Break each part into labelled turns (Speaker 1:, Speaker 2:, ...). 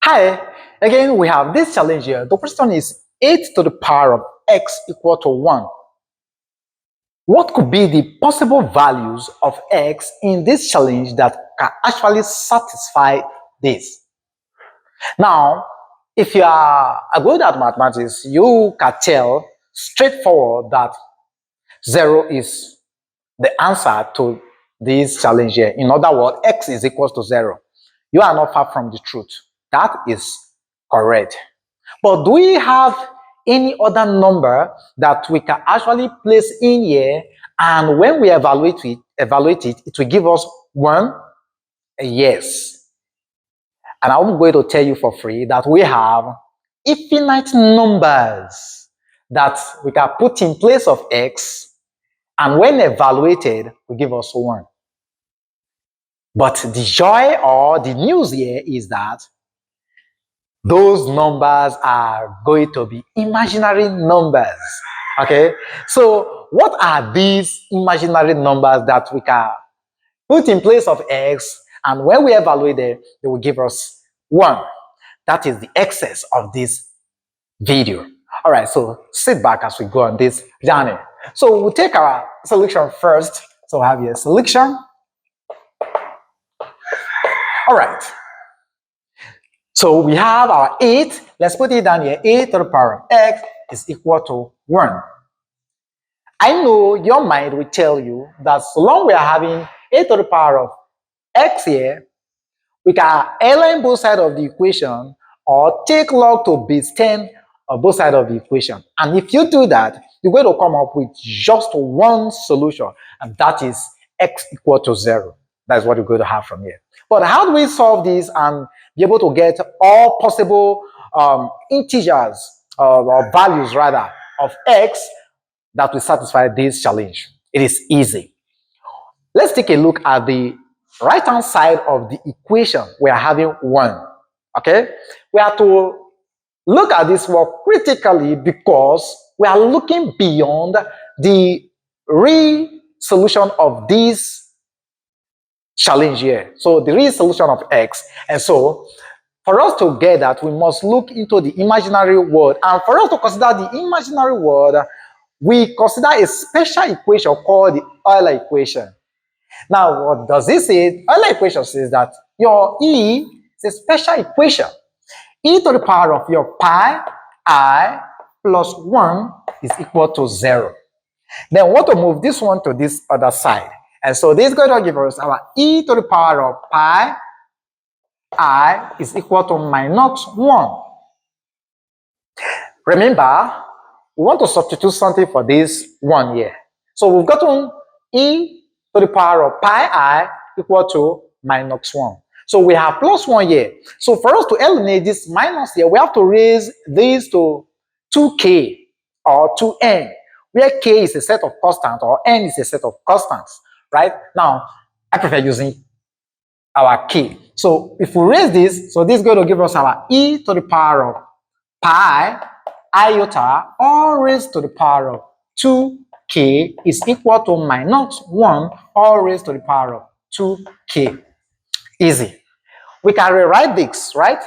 Speaker 1: Hi, again we have this challenge here. The question is 8 to the power of x equal to 1. What could be the possible values of x in this challenge that can actually satisfy this? Now, if you are good at mathematics, you can tell straightforward that 0 is the answer to this challenge here. In other words, x is equal to 0. You are not far from the truth. That is correct. But do we have any other number that we can actually place in here, and when we evaluate it, it will give us 1? Yes. And I'm going to tell you for free that we have infinite numbers that we can put in place of x, and when evaluated, will give us 1. But the joy or the news here is that those numbers are going to be imaginary numbers. Okay, so what are these imaginary numbers that we can put in place of x, and when we evaluate them, they will give us 1? That is the excess of this video. All right, so sit back as we go on this journey. So we'll take our solution first. So we have here solution. All right. So we have our 8. Let's put it down here. 8 to the power of x is equal to 1. I know your mind will tell you that so long we are having 8 to the power of x here, we can align both sides of the equation or take log to base 10 of both sides of the equation. And if you do that, you're going to come up with just one solution, and that is x equal to 0. That's what you're going to have from here. But how do we solve this and be able to get all possible integers or values rather of x that will satisfy this challenge? It is easy. Let's take a look at the right hand side of the equation. We are having 1. Okay, we have to look at this work critically because we are looking beyond the real solution of this challenge here. So the real solution of x, and so for us to get that, we must look into the imaginary world. And for us to consider the imaginary world, we consider a special equation called the Euler equation. Now, what does this say? Euler equation says that your E is a special equation. E to the power of your pi I plus 1 is equal to 0. Then we want to move this one to this other side. And so this is going to give us our e to the power of pi I is equal to minus 1. Remember, we want to substitute something for this 1 here. So we've gotten e to the power of pi I equal to minus 1. So we have plus 1 here. So for us to eliminate this minus here, we have to raise this to 2k or 2n, where k is a set of constants or n is a set of constants, right? Now, I prefer using our k. So if we raise this, so this is going to give us our e to the power of pi iota all raised to the power of 2k is equal to minus 1 all raised to the power of 2k. Easy. We can rewrite this, right?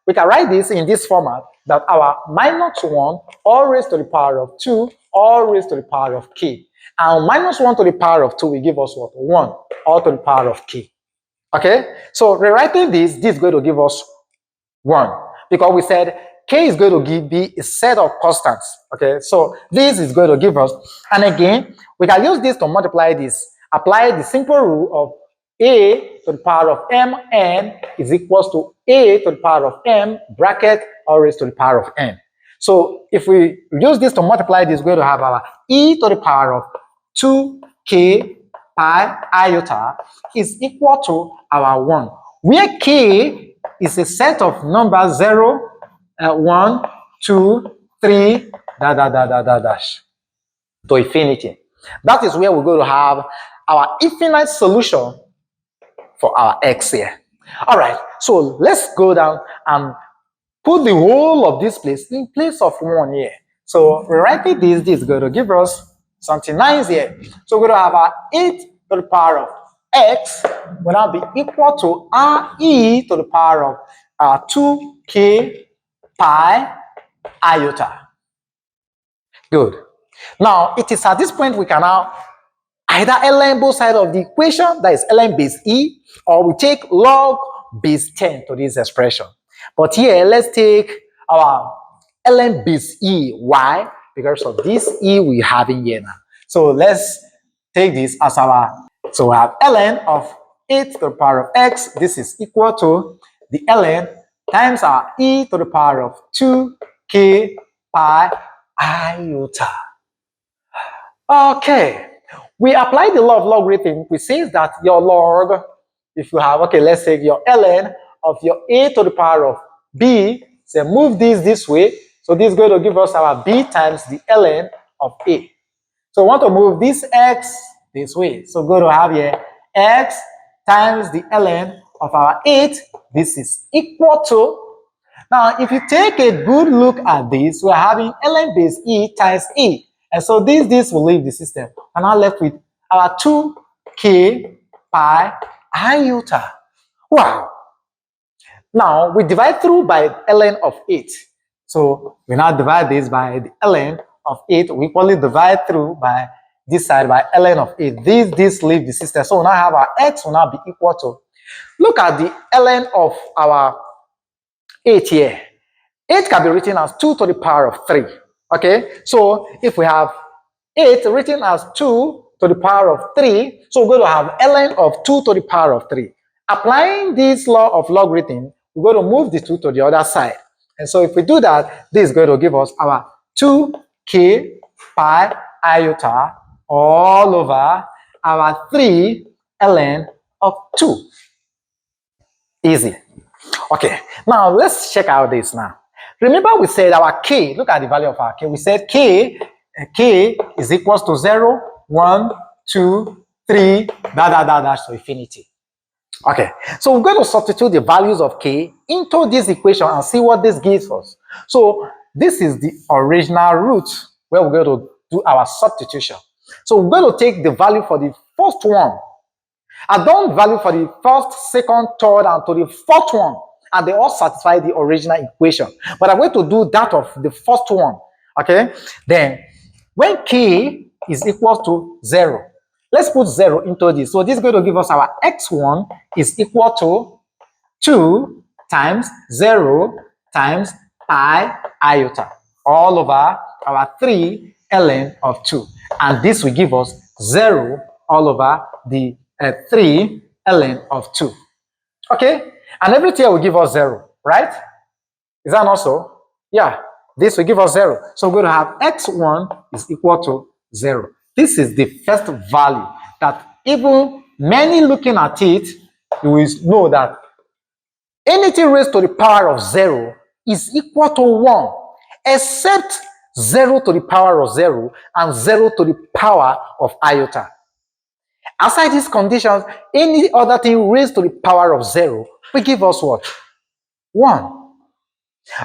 Speaker 1: We can write this in this format, that our minus 1 all raised to the power of 2 all raised to the power of k. And minus 1 to the power of 2 will give us what? 1 all to the power of k. Okay? So rewriting this is going to give us 1. Because we said k is going to be a set of constants. Okay? So this is going to give us, and again, we can use this to multiply this. Apply the simple rule of a to the power of mn is equals to a to the power of m bracket all raised to the power of n. So if we use this to multiply this, we're going to have our e to the power of 2k pi iota is equal to our 1, where k is a set of numbers 0, 1, 2, 3, dash to infinity. That is where we're going to have our infinite solution for our x here. All right, so let's go down and put the whole of this place in place of 1 here. So rewriting this is going to give us something nice here. So we're going to have our 8 to the power of x will now be equal to r e to the power of 2k pi iota. Good. Now, it is at this point we can now either ln both sides of the equation, that is ln base e, or we take log base 10 to this expression. But here, let's take our ln base e. Why? Because of this e we have in here now. So let's take this as our, so we have ln of 8 to the power of x. This is equal to the ln times our e to the power of 2k pi iota. Okay, we apply the law of logarithm, which says that your log, if you have, okay, let's take your ln of your a to the power of b, so move this way, so this is going to give us our b times the ln of a. So we want to move this x this way, so we're going to have here x times the ln of our 8, this is equal to, now if you take a good look at this, we're having ln base e times e. And so this will leave the system. And I'm left with our 2k pi iota. Wow. Now we divide through by ln of 8. So we now divide this by the ln of 8. We equally divide through by this side by ln of 8. This leave the system. So we now have our x will now be equal to, look at the ln of our 8 here. 8 can be written as 2 to the power of 3. Okay, so if we have 8 written as 2 to the power of 3, so we're going to have ln of 2 to the power of 3. Applying this law of logarithm, we're going to move the 2 to the other side. And so if we do that, this is going to give us our 2k pi iota all over our 3 ln of 2. Easy. Okay, now let's check out this now. Remember we said our k, look at the value of our k. We said k is equals to 0, 1, 2, 3, dash to infinity. Okay, so we're going to substitute the values of k into this equation and see what this gives us. So this is the original root where we're going to do our substitution. So we're going to take the value for the first one. I don't value for the first, second, third, and to the fourth one. And they all satisfy the original equation. But I'm going to do that of the first one. Okay? Then, when k is equal to 0, let's put 0 into this. So this is going to give us our x1 is equal to 2 times 0 times pi iota all over our 3 ln of 2. And this will give us 0 all over the 3 ln of 2. Okay? And everything will give us 0, right? Is that not so? Yeah, this will give us 0. So we're going to have x1 is equal to 0. This is the first value that even many looking at it, you will know that anything raised to the power of 0 is equal to 1, except 0 to the power of 0 and 0 to the power of iota. Aside these conditions, any other thing raised to the power of 0 will give us what? 1.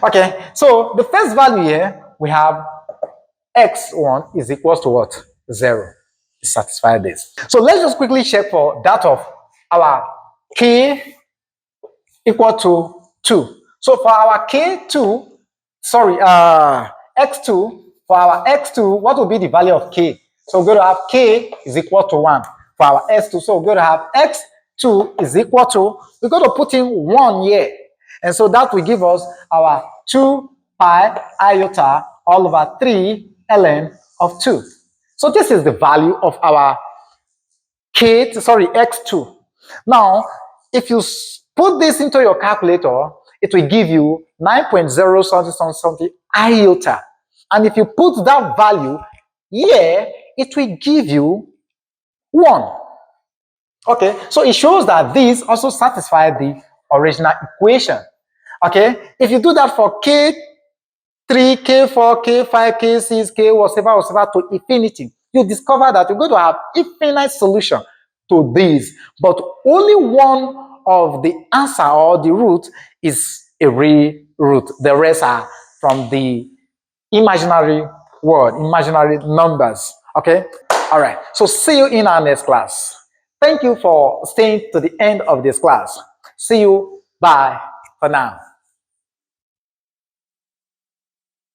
Speaker 1: Okay, so the first value here, we have x1 is equal to what? 0. Satisfy this. So let's just quickly check for that of our k equal to 2. So for our x2, for our x2, what will be the value of k? So we're going to have k is equal to 1 for our s2. So we're going to have x2 is equal to, we're going to put in 1 here. And so that will give us our 2 pi iota all over 3 ln of 2. So this is the value of our x2. Now, if you put this into your calculator, it will give you 9.0 something iota. And if you put that value here, it will give you 1. Okay, so it shows that this also satisfies the original equation. Okay, if you do that for k3, k4, k5, k6, k whatever to infinity, you discover that you're going to have infinite solution to this, but only one of the answer or the root is a real root. The rest are from the imaginary word, imaginary numbers. Okay, all right, so see you in our next class. Thank you for staying to the end of this class. See you. Bye. for now.